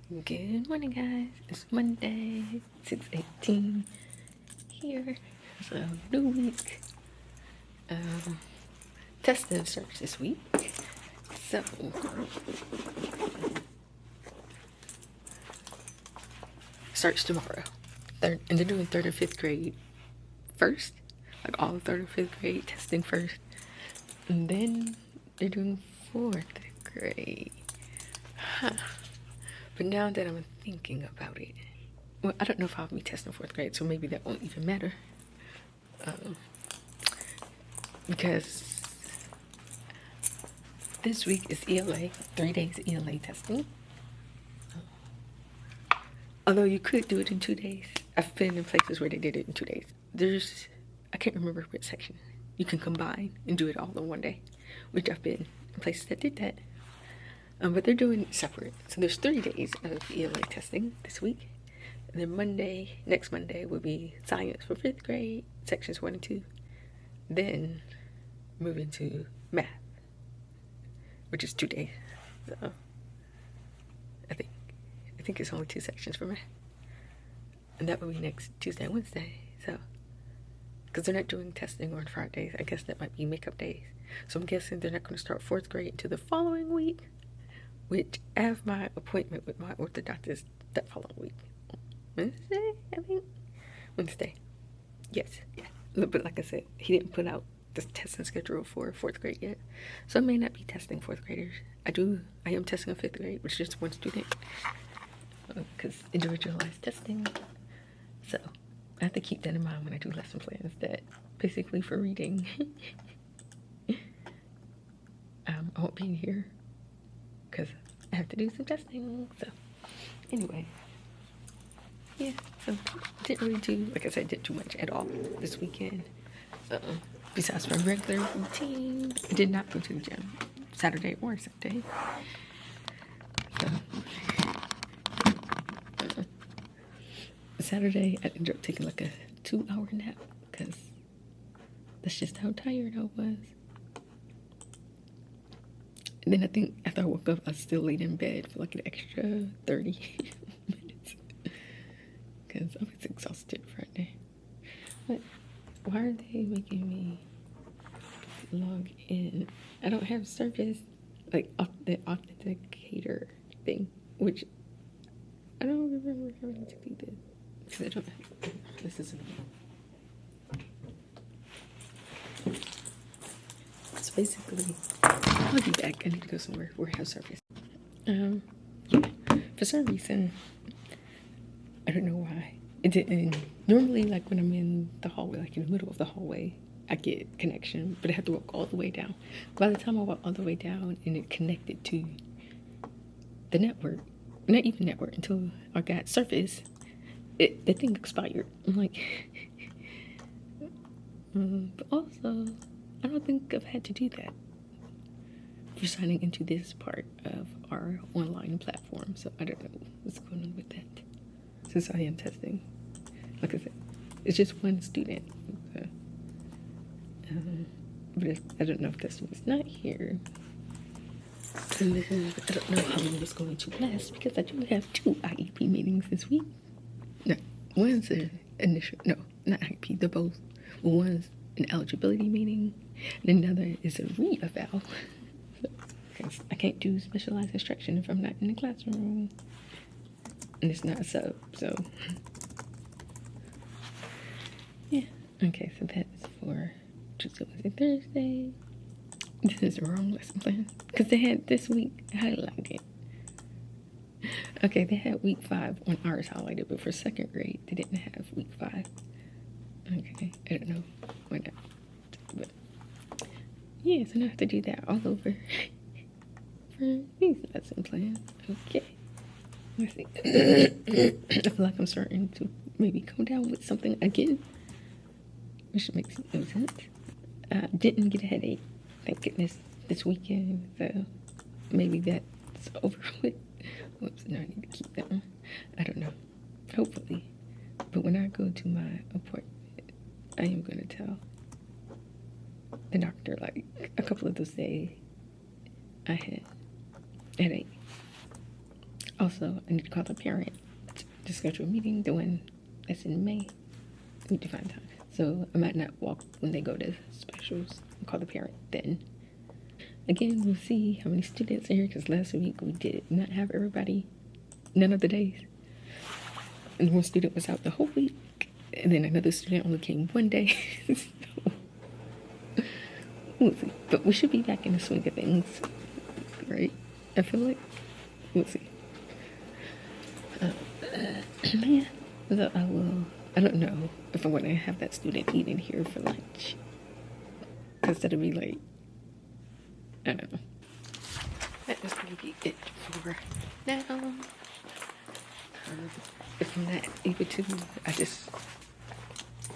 Good morning, guys. It's Monday, 6:18 here. It's a new week. Testing starts this week. So, starts tomorrow. And they're doing third and fifth grade first. Like all third and fifth grade testing first. And then they're doing fourth grade. Huh. But now that I'm thinking about it, well, I don't know if I'll be testing fourth grade, so maybe that won't even matter. Because this week is ELA, 3 days ELA testing. Although you could do it in 2 days. I've been in places where they did it in 2 days. I can't remember which section. You can combine and do it all in one day, which I've been in places that did that. But they're doing it separate. So there's 3 days of ELA testing this week. And then next Monday will be science for 5th grade, sections 1 and 2. Then move into math, which is 2 days. So I think it's only 2 sections for math. And that will be next Tuesday and Wednesday. So, because they're not doing testing on Fridays, I guess that might be makeup days. So I'm guessing they're not going to start 4th grade until the following week, which I have my appointment with my orthodontist that following week. Wednesday, I think? Wednesday. Yes. Yeah. But like I said, he didn't put out the testing schedule for 4th grade yet. So I may not be testing 4th graders. I am testing a 5th grade, which is just one student. Because individualized testing. So I have to keep that in mind when I do lesson plans, that basically for reading, I won't be here because I have to do some testing. So anyway, yeah, so didn't really do, like I said, didn't do much at all this weekend. Besides my regular routine, I did not go to the gym Saturday or Sunday. So, Saturday, I ended up taking like a 2-hour nap because that's just how tired I was. And then I think after I woke up, I still laid in bed for like an extra 30 minutes because I was exhausted Friday. But why are they making me log in? I don't have service, like the authenticator thing, which I don't remember having to do this. Because I don't have, this isn't. So basically, I'll be back. I need to go somewhere where I have service. Yeah. For some reason, I don't know why. It didn't. Normally, like when I'm in the hallway, like in the middle of the hallway, I get connection, but I have to walk all the way down. By the time I walk all the way down and it connected to the network, not even network, until I got Surface, the thing expired. I'm like, but also, I don't think I've had to do that for signing into this part of our online platform. So I don't know what's going on with that. Since I am testing, like I said, it's just one student. So, but I don't know if this one's not here. And then I don't know how long it's going to last because I do have 2 IEP meetings this week. No, one's an initial, no, not IEP, they're both. One's an eligibility meeting, and another is a re-eval. Because I can't do specialized instruction if I'm not in the classroom. And it's not a sub, so. Yeah. Okay, so that's for Tuesday, Wednesday, Thursday. This is the wrong lesson plan. Because they had this week highlighted. Okay, they had week 5 on ours highlighted, but for 2nd grade, they didn't have week 5. Okay, I don't know why not. But yeah, so now I have to do that all over for these lesson plans. Okay. Let's see. I feel like I'm starting to maybe come down with something again, which makes no sense. Didn't get a headache, thank goodness, this weekend, so maybe that's over with. Whoops, no, I need to keep that one. I don't know. Hopefully. But when I go to my appointment, I am going to tell the doctor, like, a couple of those days I had headache. Also, I need to call the parent to schedule a meeting. The one that's in May. I need to find time. So I might not walk when they go to specials. I'll call the parent then. Again, we'll see how many students are here because last week we did not have everybody, none of the days. And one student was out the whole week, and then another student only came one day. So, we'll see. But we should be back in the swing of things, right? I feel like we'll see. Yeah, so I don't know if I want to have that student eating here for lunch because that'll be like, I don't know. That is going to be it for now. If I'm not able to,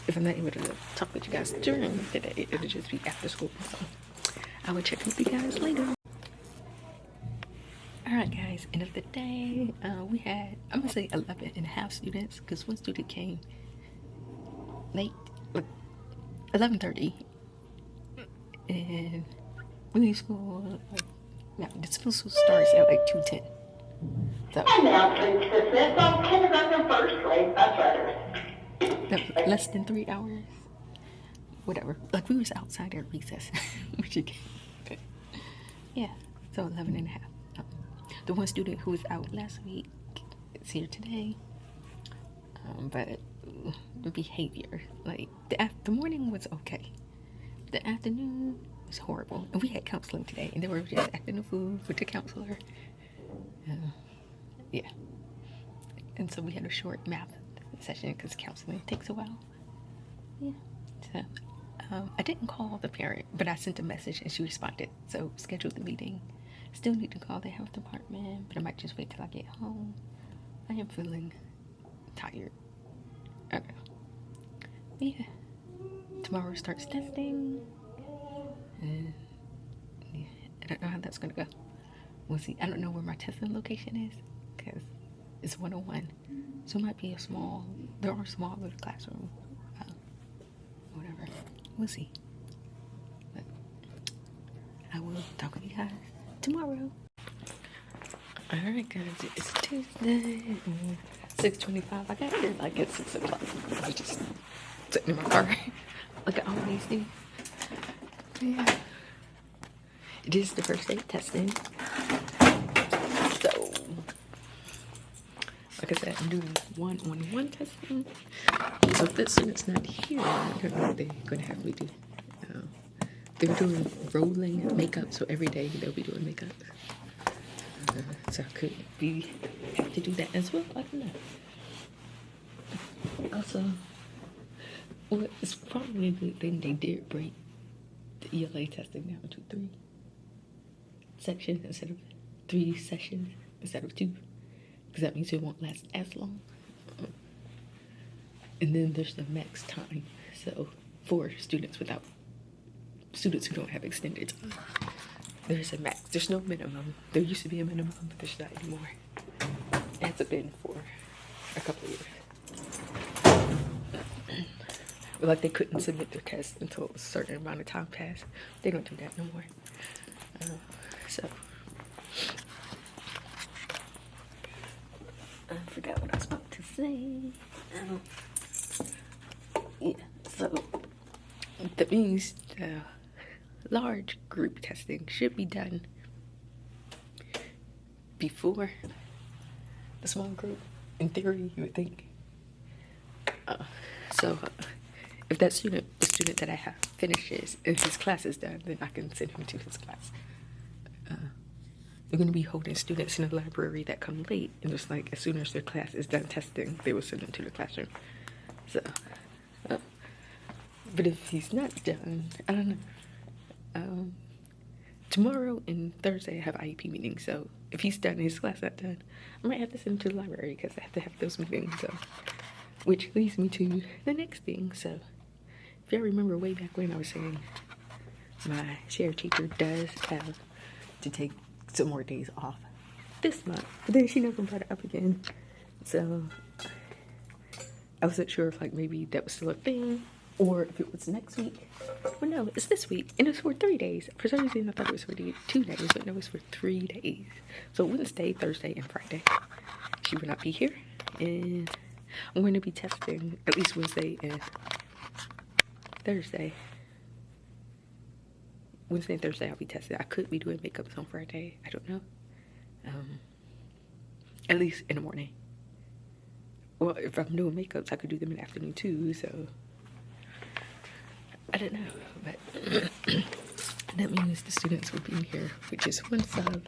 if I'm not able to talk with you guys during the day, it'll just be after school. So I will check with you guys later. Alright guys, end of the day. We had, I'm gonna say 11 and a half students because one student came late, like 11:30, and we leave school, the dismissal starts at like 2:10. So, Announcement to dismiss all kindergarten first grade bus riders. Less than 3 hours, whatever. Like we was outside at recess, which again, yeah. So 11 and a half. The one student who was out last week is here today, but the behavior, like the morning was okay. The afternoon was horrible, and we had counseling today, and they were just acting a fool with the counselor. Yeah, and so we had a short math session because counseling takes a while. Yeah, so I didn't call the parent, but I sent a message and she responded. So scheduled the meeting. Still need to call the health department, but I might just wait till I get home. I am feeling tired. I don't know. Yeah. Tomorrow starts testing. And yeah, I don't know how that's gonna go. We'll see. I don't know where my testing location is because it's 101. So it might be there are small little classrooms. Whatever. We'll see. But I will talk with you guys tomorrow. Alright guys, it's Tuesday, 6:25. I got here like at 6 o'clock. I was just sitting in my car. Look at all these things. Yeah. It is the first day of testing. So, like I said, I'm doing one-on-one testing. So if this student's not here, I don't know what they're going to have me do. They're doing rolling makeup, so every day they'll be doing makeup. So I could have to do that as well. I don't know. Also, well, it's probably a good thing they did break the ELA testing down to 3 sections instead of 3 sessions instead of 2, because that means it won't last as long. And then there's the max time. So for students who don't have extended time, there's a max. There's no minimum. There used to be a minimum, but there's not anymore. It hasn't been for a couple of years. Like they couldn't submit their test until a certain amount of time passed. They don't do that no more. So I forgot what I was about to say. Yeah, so that means large group testing should be done before the small group, in theory, you would think. So if the student that I have finishes and his class is done, then I can send him to his class. They're going to be holding students in the library that come late, and just like as soon as their class is done testing, they will send them to the classroom. So, but if he's not done, I don't know. Tomorrow and Thursday I have IEP meetings, so if he's done and his class not done, I might have to send him to the library because I have to have those meetings. So, which leads me to the next thing. So, if y'all remember way back when I was saying my share teacher does have to take some more days off this month, but then she never brought it up again. So I wasn't sure if like maybe that was still a thing or if it was next week. Well, no, it's this week, and it's for 3 days. For some reason, I thought it was for 2 days, but no, it's for 3 days. So Wednesday, Thursday, and Friday, she will not be here, and I'm going to be testing at least Wednesday and Thursday. Wednesday and Thursday, I'll be tested. I could be doing makeups on Friday. I don't know. At least in the morning. Well, if I'm doing makeups, I could do them in the afternoon too, so I don't know, but that means the students will be here, which is 1 sub,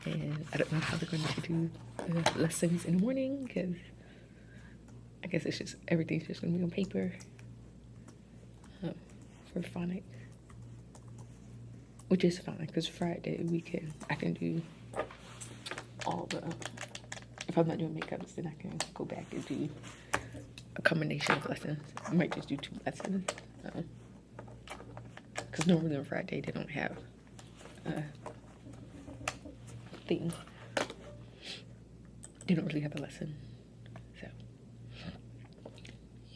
and I don't know how they're going to do the lessons in the morning, because I guess it's just, everything's just going to be on paper for phonics, which is fine, because Friday I can do all the, if I'm not doing makeups, then I can go back and do a combination of lessons. I might just do 2 lessons. Because normally on Friday they don't have a thing. They don't really have a lesson. So,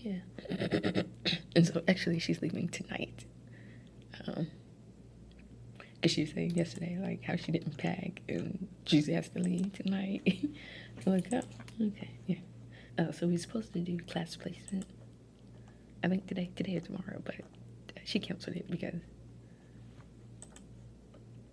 yeah. And so actually she's leaving tonight. Because she was saying yesterday, like, how she didn't pack and she's asked to leave tonight. I'm like, oh, okay, yeah. So we're supposed to do class placement, I think today or tomorrow, but she canceled it because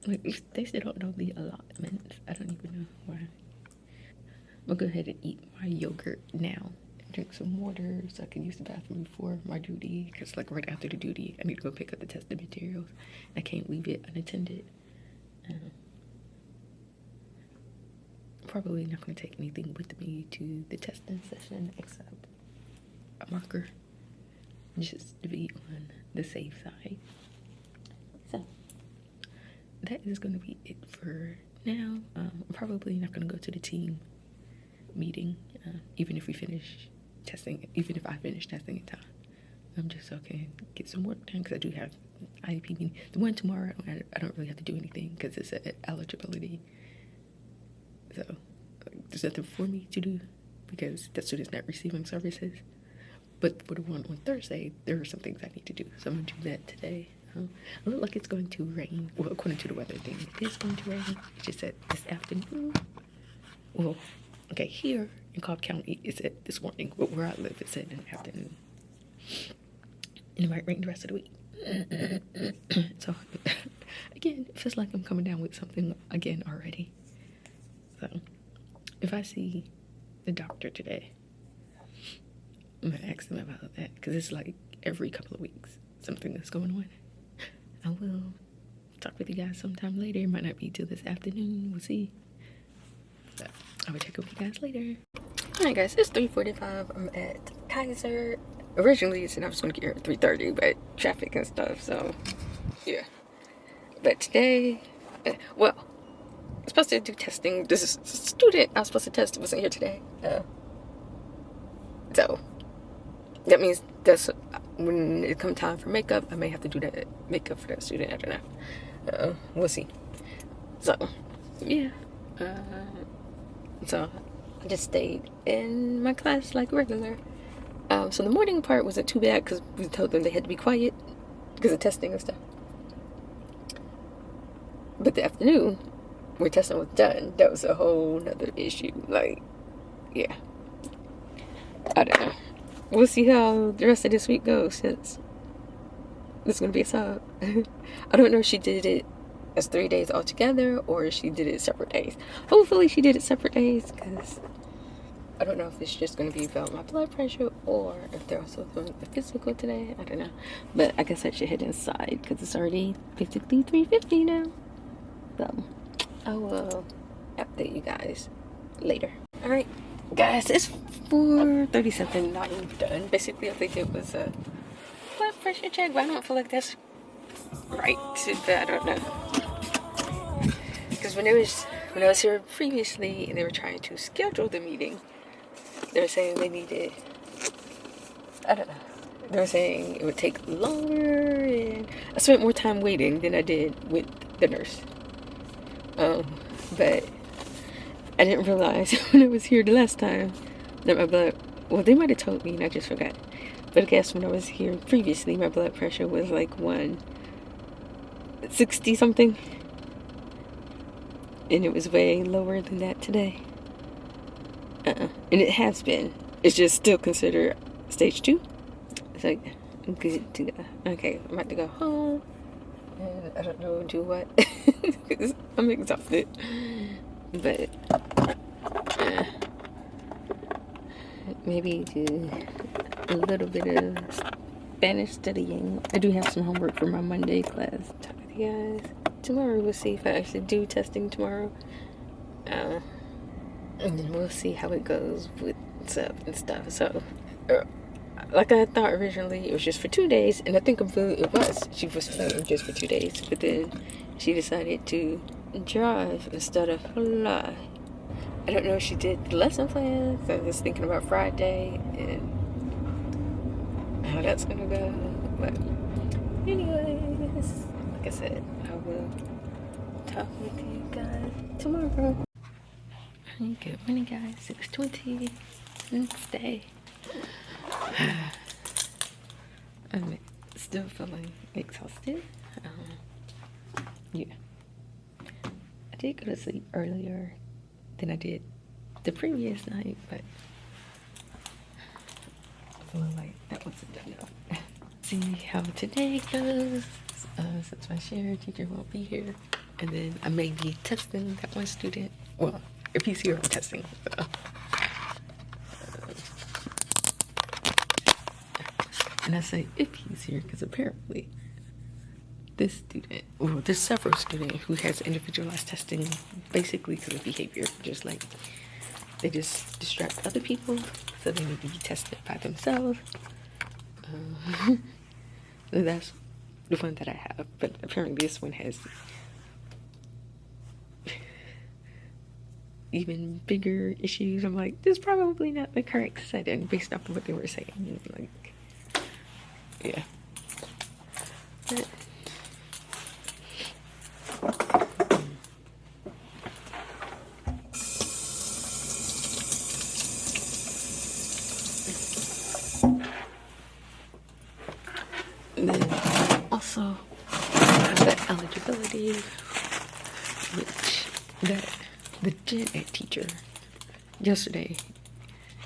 like, they still don't know the allotments. I don't even know why. I'm gonna go ahead and eat my yogurt now and drink some water so I can use the bathroom before my duty, because like right after the duty I need to go pick up the tested materials. I can't leave it unattended. Probably not going to take anything with me to the testing session except a marker, just to be on the safe side. So that is going to be it for now. I'm probably not going to go to the team meeting, even if we finish testing, even if I finish testing in time. I'm just so I can get some work done, because I do have IEP meeting. The one tomorrow, I don't really have to do anything because it's an eligibility. So there's nothing for me to do because that student's not receiving services. But for the one on Thursday, there are some things I need to do. So I'm going to do that today. It looks like it's going to rain. Well, according to the weather thing, it is going to rain. It just said this afternoon. Well, okay, here in Cobb County, it said this morning. But where I live, it said in the afternoon. And it might rain the rest of the week. So, again, it feels like I'm coming down with something again already. So, if I see the doctor today, I'm going to ask them about that, because it's like every couple of weeks something that's going on. I will talk with you guys sometime later. It might not be till this afternoon. We'll see. But I will check with you guys later. Alright guys, it's 3:45. I'm at Kaiser. Originally, I was going to get here at 3:30, but traffic and stuff, so yeah. But today, well, I was supposed to do testing. This student I was supposed to test wasn't here today. So that means that's when it comes time for makeup, I may have to do that makeup for that student. I don't know. We'll see. So yeah. So I just stayed in my class like regular. So the morning part wasn't too bad because we told them they had to be quiet because of testing and stuff. But the afternoon, where testing was done, that was a whole nother issue. Like, yeah. I don't know. We'll see how the rest of this week goes, since this is going to be a sub. I don't know if she did it as 3 days altogether or if she did it separate days. Hopefully she did it separate days, because I don't know if it's just going to be about my blood pressure or if they're also doing the physical today. I don't know. But I guess I should head inside because it's already basically 3:50 now. So I will update you guys later. Alright guys, it's 4:37. Not even done. Basically I think it was a blood pressure check, but I don't feel like that's right. But I don't know. Because when I was here previously and they were trying to schedule the meeting, they were saying they needed, I don't know, they were saying it would take longer, and I spent more time waiting than I did with the nurse. But I didn't realize when I was here the last time that my blood, well, they might have told me and I just forgot, But I guess when I was here previously, my blood pressure was like 160 something. And it was way lower than that today. And it has been. It's just still considered stage 2. It's like, I'm good to go. Okay, I'm about to go home. And I don't know do what. Because I'm exhausted. But maybe do a little bit of Spanish studying. I do have some homework for my Monday class. Talk with you guys. Tomorrow we'll see if I actually do testing tomorrow. And then we'll see how it goes with stuff and stuff. So, like I thought originally, it was just for 2 days. And I think it was. She was planning just for 2 days. But then she decided to drive instead of fly. I don't know if she did the lesson plans. I was thinking about Friday and how that's gonna go. But anyways, like I said, I will talk with you guys tomorrow. Good morning, guys. 6:20. Wednesday. I'm still feeling exhausted. Yeah. I did go to sleep earlier than I did the previous night, but I feel like that wasn't enough. See how today goes, since my share teacher won't be here. And then I may be testing that one student. Well, if he's here, I'm testing. So. And I say if he's here because apparently this student, well, there's several students who has individualized testing basically because of behavior. Just like they just distract other people, so they need to be tested by themselves. That's the one that I have, but apparently this one has even bigger issues. I'm like, this is probably not the correct setting based off of what they were saying. Like, yeah. But, and then also the eligibility, which the gen ed teacher yesterday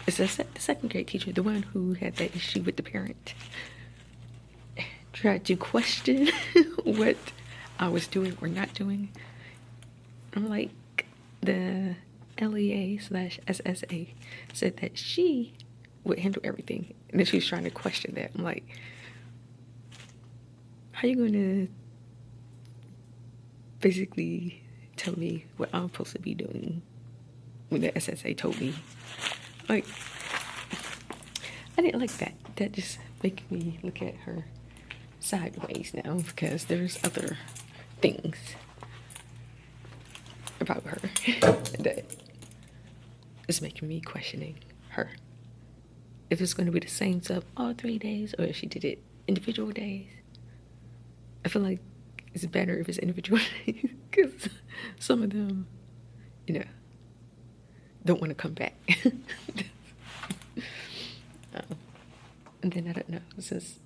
is the second grade teacher, the one who had that issue with the parent, tried to question what I was doing or not doing. I'm like, the LEA/SSA said that she would handle everything, and then she was trying to question that. I'm like, how you going to basically tell me what I'm supposed to be doing when the SSA told me? Like, I didn't like that. That just made me look at her sideways now, because there's other things about her that is making me questioning her. If it's going to be the same stuff all 3 days, or if she did it individual days. I feel like it's better if it's individual days, because some of them, don't want to come back. And then I don't know, since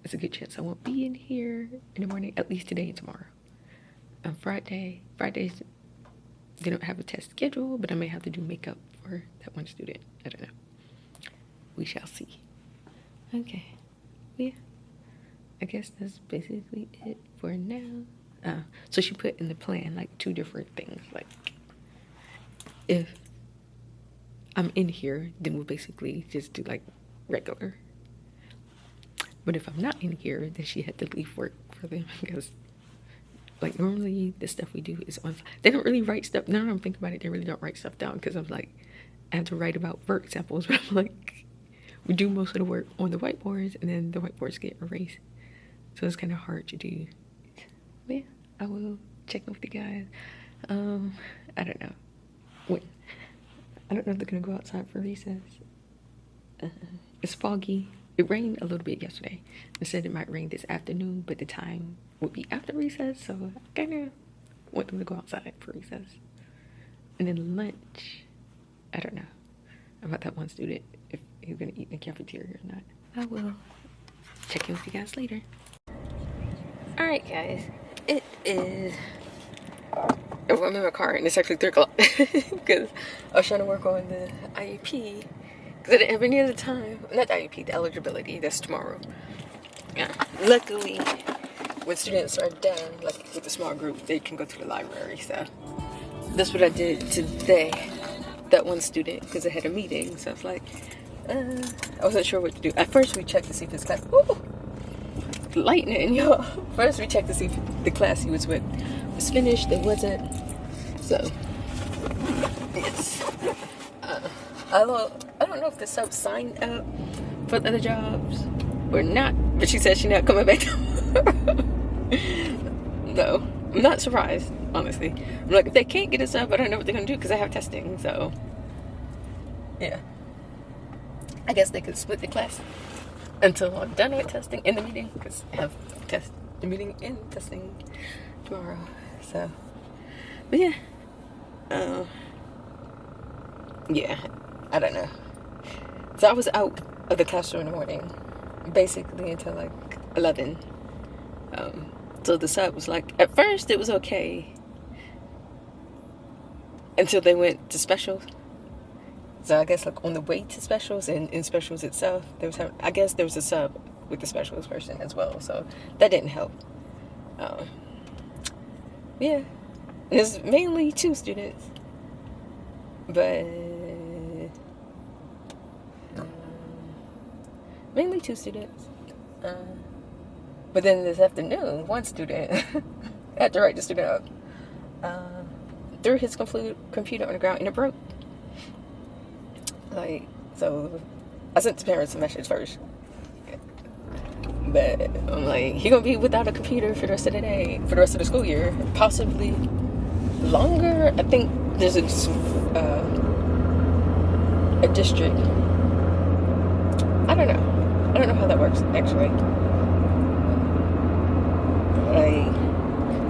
it's a good chance I won't be in here in the morning, at least today and tomorrow. On Fridays, they don't have a test schedule, but I may have to do makeup for that one student. I don't know. We shall see. Okay. Yeah. I guess that's basically it for now. So she put in the plan like 2 different things. Like, if I'm in here, then we'll basically just do like regular. But if I'm not in here, then she had to leave work for them, because like normally the stuff we do is on. They don't really write stuff. Now that I'm thinking about it, they really don't write stuff down, because I'm like, I have to write about work samples. But I'm like, we do most of the work on the whiteboards, and then the whiteboards get erased. So it's kind of hard to do. But yeah, I will check in with you guys. I don't know when. I don't know if they're gonna go outside for recess. It's foggy. It rained a little bit yesterday. They said it might rain this afternoon, but the time would be after recess, so I kind of want them to go outside for recess. And then lunch, I don't know about that one student, if he's gonna eat in the cafeteria or not. I will check in with you guys later. Alright guys, it is, I'm in my car and it's actually 3 o'clock because I was trying to work on the IEP because I didn't have any other time. Not the IEP, the eligibility, that's tomorrow. Yeah. Luckily, when students are done, like with a small group, they can go to the library, so that's what I did today. That one student, because I had a meeting, so I was like, I wasn't sure what to do. At first we checked to see if his class, lightning, y'all. First we checked to see if the class he was with was finished. It wasn't. So, yes. I don't know if the sub signed up for the other jobs or not, but she said she's not coming back. No, I'm not surprised, honestly. I'm like, if they can't get us up, I don't know what they're gonna do because I have testing, so yeah. I guess they could split the class until I'm done with testing in the meeting, because I have the meeting and testing tomorrow. So, but yeah, yeah, I don't know. So I was out of the classroom in the morning, basically until like 11. So the sub was like, at first it was okay until they went to specials. So I guess like on the way to specials and in specials itself, I guess there was a sub with the specials person as well. So that didn't help. Yeah, it's mainly 2 students, but mainly 2 students. But then this afternoon, 1 student had to write the student up. Threw his computer on the ground and it broke. Like, so I sent the parents a message first, but I'm like, he gonna be without a computer for the rest of the day, for the rest of the school year, possibly longer. I think there's a district. I don't know how that works actually. Like,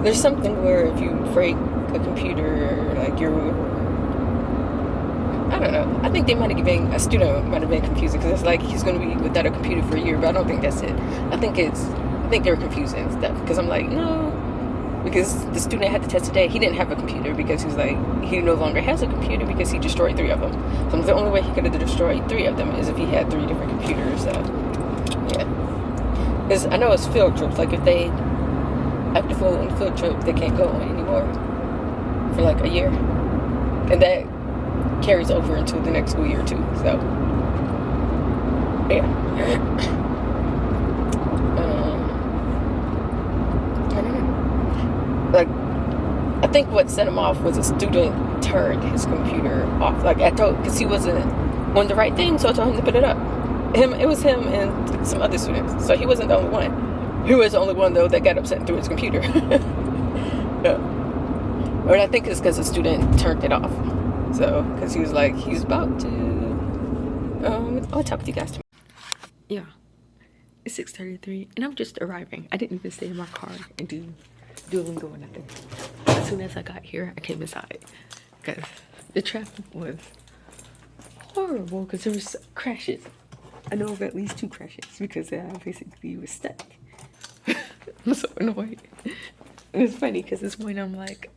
there's something where if you break a computer, like I don't know. I think they might have been, a student might have been confusing because it's like he's going to be without a computer for a year, but I don't think that's it. I think they're confusing stuff because I'm like, no, because the student had to test today. He didn't have a computer because he was like, he no longer has a computer because he destroyed 3 of them. So the only way he could have destroyed 3 of them is if he had 3 different computers. So yeah, because I know it's field trips. Like if they have to go on a field trip, they can't go on anymore for like a year, and that carries over into the next school year too. So yeah. I don't know. Like, I think what set him off was a student turned his computer off. Like I told, because he wasn't on the right thing, so I told him to put it up. It was him and some other students. So he wasn't the only one. He was the only one though that got upset and threw his computer. Yeah. But I think it's because the student turned it off. So, because he was like, he's about to, I'll talk to you guys tomorrow. Yeah, it's 6:33, and I'm just arriving. I didn't even stay in my car and do Duolingo or nothing. As soon as I got here, I came inside, because the traffic was horrible, because there was crashes. I know of at least 2 crashes, because I basically was stuck. I'm so annoyed. And it's funny, because this morning I'm like,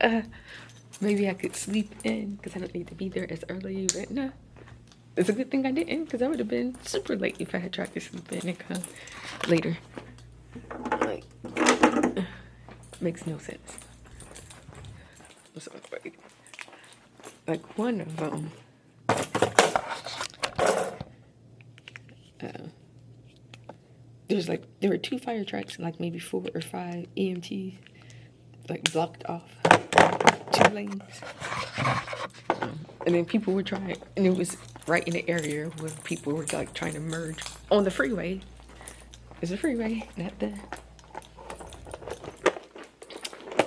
maybe I could sleep in because I don't need to be there as early, but no. It's a good thing I didn't because I would have been super late if I had tried to sleep in and come later. Like, makes no sense. I'm so afraid. Like one of them, there were 2 fire trucks and like maybe 4 or 5 EMTs like blocked off 2 lanes. And then people were trying, and it was right in the area where people were like trying to merge on the freeway. It's a freeway, not the.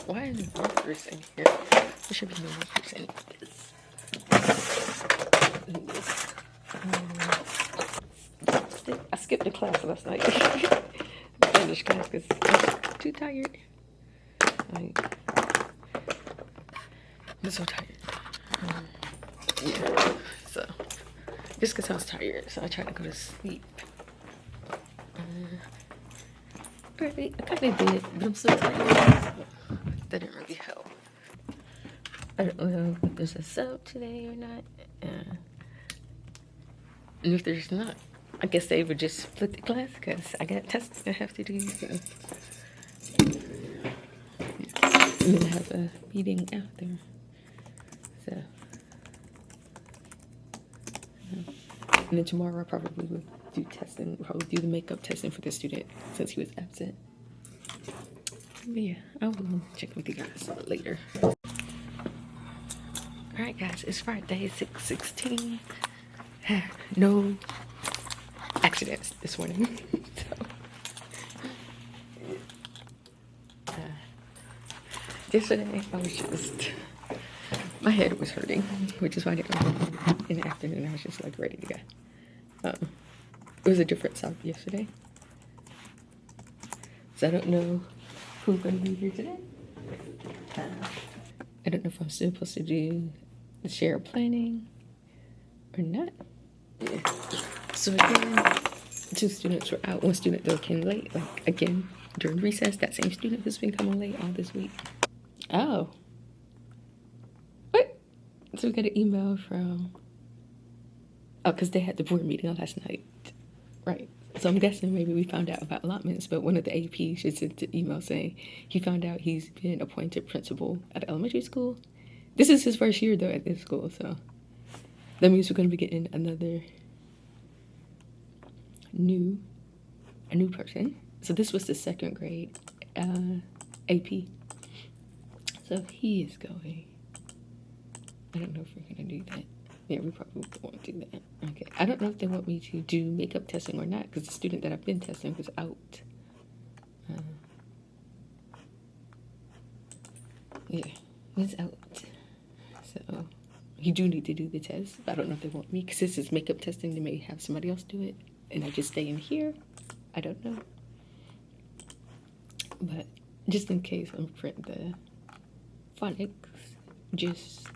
Why are there workers in here? There should be no workers in this. I skipped the class last night. Finished class because I'm too tired. Like, I'm so tired. Yeah, so just because I was tired, so I tried to go to sleep. Alright, I kind of did, but I'm still tired. That didn't really help. I don't know if there's a sub today or not. And if there's not, I guess they would just split the class because I got tests I have to do. So. I'm gonna have a meeting after. So. And then tomorrow I probably will do testing, probably do the makeup testing for the student since he was absent. But yeah, I will check with you guys later. Alright guys, it's Friday, 6/16. No accidents this morning. So, yesterday I was just, my head was hurting, which is why I didn't go in the afternoon. I was just like ready to go. It was a different sub yesterday. So I don't know who's going to be here today. I don't know if I'm still supposed to do the shared planning or not. Yeah. So again, 2 students were out. 1 student though came late, like again during recess. That same student who's been coming late all this week. Oh. What? So we got an email from, oh, because they had the board meeting last night. Right. So I'm guessing maybe we found out about allotments, but one of the APs just sent an email saying he found out he's been appointed principal at the elementary school. This is his first year though at this school, so that means we're going to be getting another new person. So this was the 2nd grade AP. So he is going. I don't know if we're going to do that. Yeah, we probably won't do that. Okay. I don't know if they want me to do makeup testing or not because the student that I've been testing was out. Yeah, he's out. So you do need to do the test. But I don't know if they want me because this is makeup testing. They may have somebody else do it and I just stay in here. I don't know. But just in case, I'm print the phonics just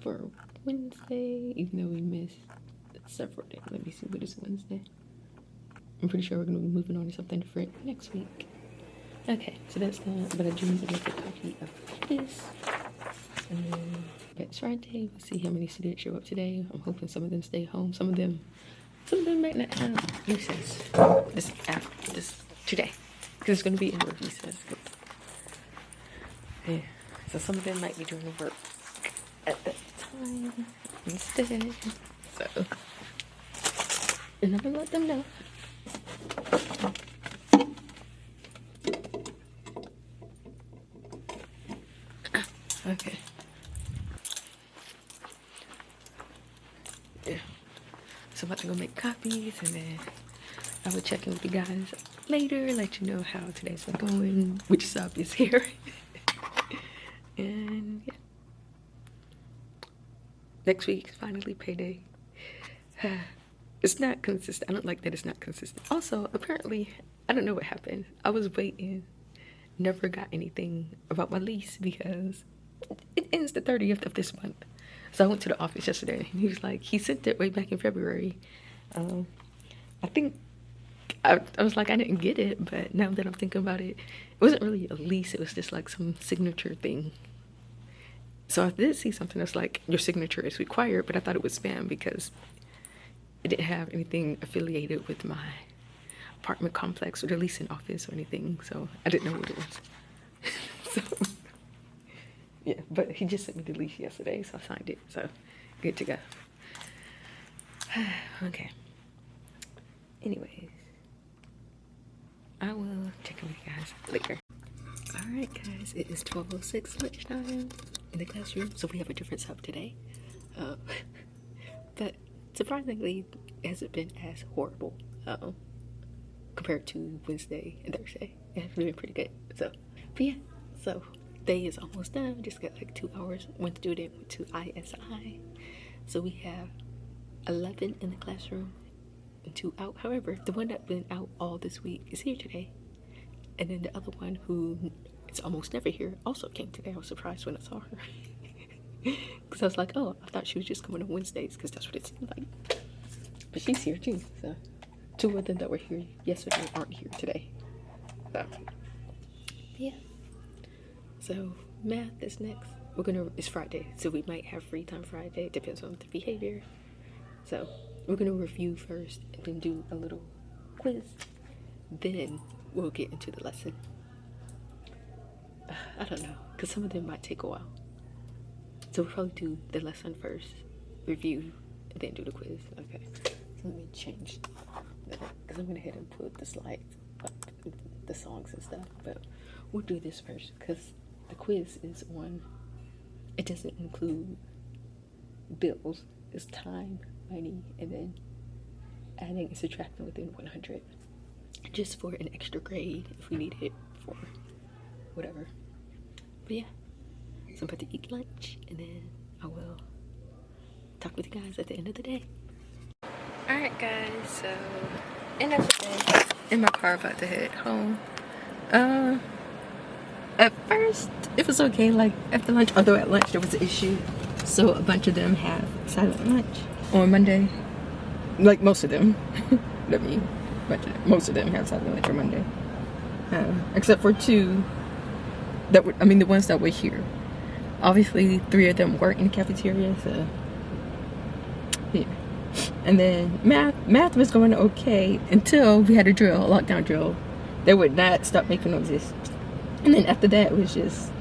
for Wednesday, even though we missed several days. Let me see what is Wednesday. I'm pretty sure we're going to be moving on to something different next week. Okay, so that's that. But I do need to make a copy of this. And then it's Friday. We'll see how many students show up today. I'm hoping some of them stay home. Some of them might not have recess this today because it's going to be in the recess. Yeah, so some of them might be doing the work at that time instead. So, and I'm gonna let them know. Okay. Yeah. So I'm about to go make copies and then I will check in with you guys later, let you know how today's been going, which sub is here. And yeah. Next week is finally payday. It's not consistent. I don't like that it's not consistent. Also, apparently, I don't know what happened. I was waiting, never got anything about my lease because it ends the 30th of this month. So I went to the office yesterday and he was like, he sent it way back in February. I think, I was like, I didn't get it, but now that I'm thinking about it, it wasn't really a lease. It was just like some signature thing. So I did see something that's like, your signature is required, but I thought it was spam because it didn't have anything affiliated with my apartment complex or the leasing office or anything. So I didn't know what it was. So, yeah, but he just sent me the lease yesterday, so I signed it. So good to go. Okay. Anyways, I will check in with you guys later. Alright guys, it is 12:06 lunchtime in the classroom, so we have a different sub today. But surprisingly, it hasn't been as horrible compared to Wednesday and Thursday. It's been pretty good. So, but yeah, so day is almost done. We just got like 2 hours. One student went to ISI. So we have 11 in the classroom and 2 out. However, the one that's been out all this week is here today. And then the other one who is almost never here also came today. I was surprised when I saw her. Because I was like, oh, I thought she was just coming on Wednesdays because that's what it seemed like. But she's here too, so 2 of them that were here yesterday aren't here today. So, yeah. So, math is next. It's Friday, so we might have free time Friday. It depends on the behavior. So, we're gonna review first and then do a little quiz. Then we'll get into the lesson. I don't know, because some of them might take a while. So we'll probably do the lesson first, review, and then do the quiz. Okay, so let me change that, because I'm gonna head and put the slides up, the songs and stuff. But we'll do this first, because the quiz is on, it doesn't include bills. It's time, money, and then adding and subtracting within 100. Just for an extra grade if we need it for whatever. But yeah, so I'm about to eat lunch and then I will talk with you guys at the end of the day. Alright guys, so end of the day. In my car, about to head home. At first it was okay, like after lunch, although at lunch there was an issue. So a bunch of them have silent lunch on Monday. Like most of them. Let me. Most of them have silent lunch on Monday, except for 2 that were, the ones that were here. Obviously 3 of them weren't in the cafeteria, so yeah. And then math was going okay until we had a lockdown drill. They would not stop making noises, and then after that it was just,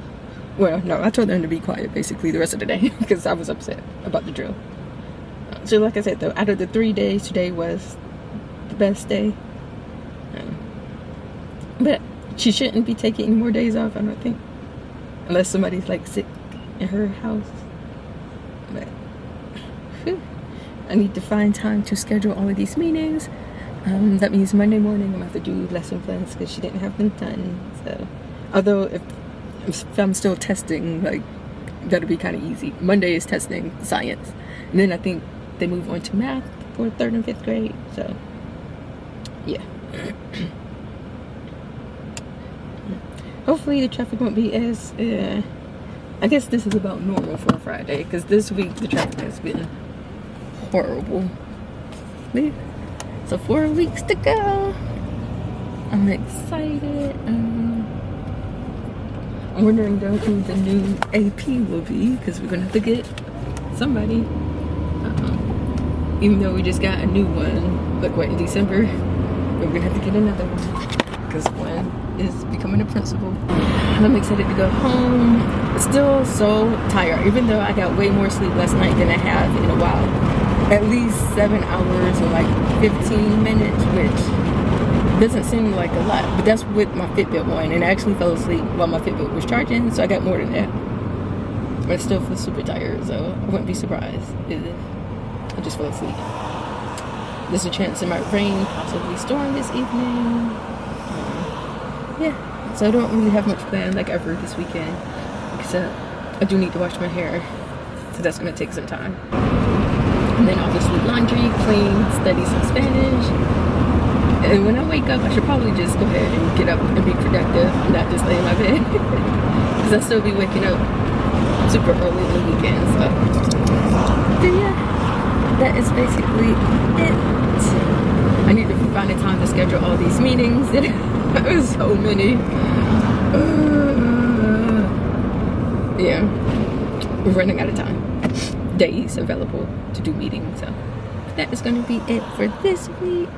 well, no, I told them to be quiet basically the rest of the day because I was upset about the drill. So like I said though, out of the 3 days, today was the best day. But she shouldn't be taking any more days off, I don't think, unless somebody's like sick in her house. But whew, I need to find time to schedule all of these meetings. That means Monday morning I'm gonna have to do lesson plans because she didn't have them done. So although if I'm still testing, like, that'll be kind of easy. Monday is testing science, and then I think they move on to math for 3rd and 5th grade. So yeah. Hopefully the traffic won't be as I guess this is about normal for a Friday, because this week the traffic has been horrible. But yeah. So 4 weeks to go. I'm excited. I'm wondering though who the new AP will be, because we're gonna have to get somebody. Even though we just got a new one, like what, in December, we're gonna have to get another one because one is becoming a principal. And I'm excited to go home. Still so tired, even though I got way more sleep last night than I have in a while. At least 7 hours and like 15 minutes, which doesn't seem like a lot, but that's with my Fitbit one, and I actually fell asleep while my Fitbit was charging, so I got more than that. But I still feel super tired, so I wouldn't be surprised if I just fell asleep. There's a chance it might rain, possibly storm this evening. Yeah, so I don't really have much planned like ever this weekend, except I do need to wash my hair, so that's gonna take some time. And then obviously laundry, clean, study some Spanish. And when I wake up, I should probably just go ahead and get up and be productive, not just lay in my bed, because I'll still be waking up super early on the weekend. So, but yeah, that is basically it. I need to find a time to schedule all these meetings. There's so many. Yeah, we're running out of time. Days available to do meetings. So that is going to be it for this week.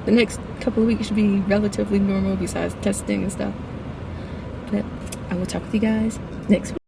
The next couple of weeks should be relatively normal besides testing and stuff. But I will talk with you guys next week.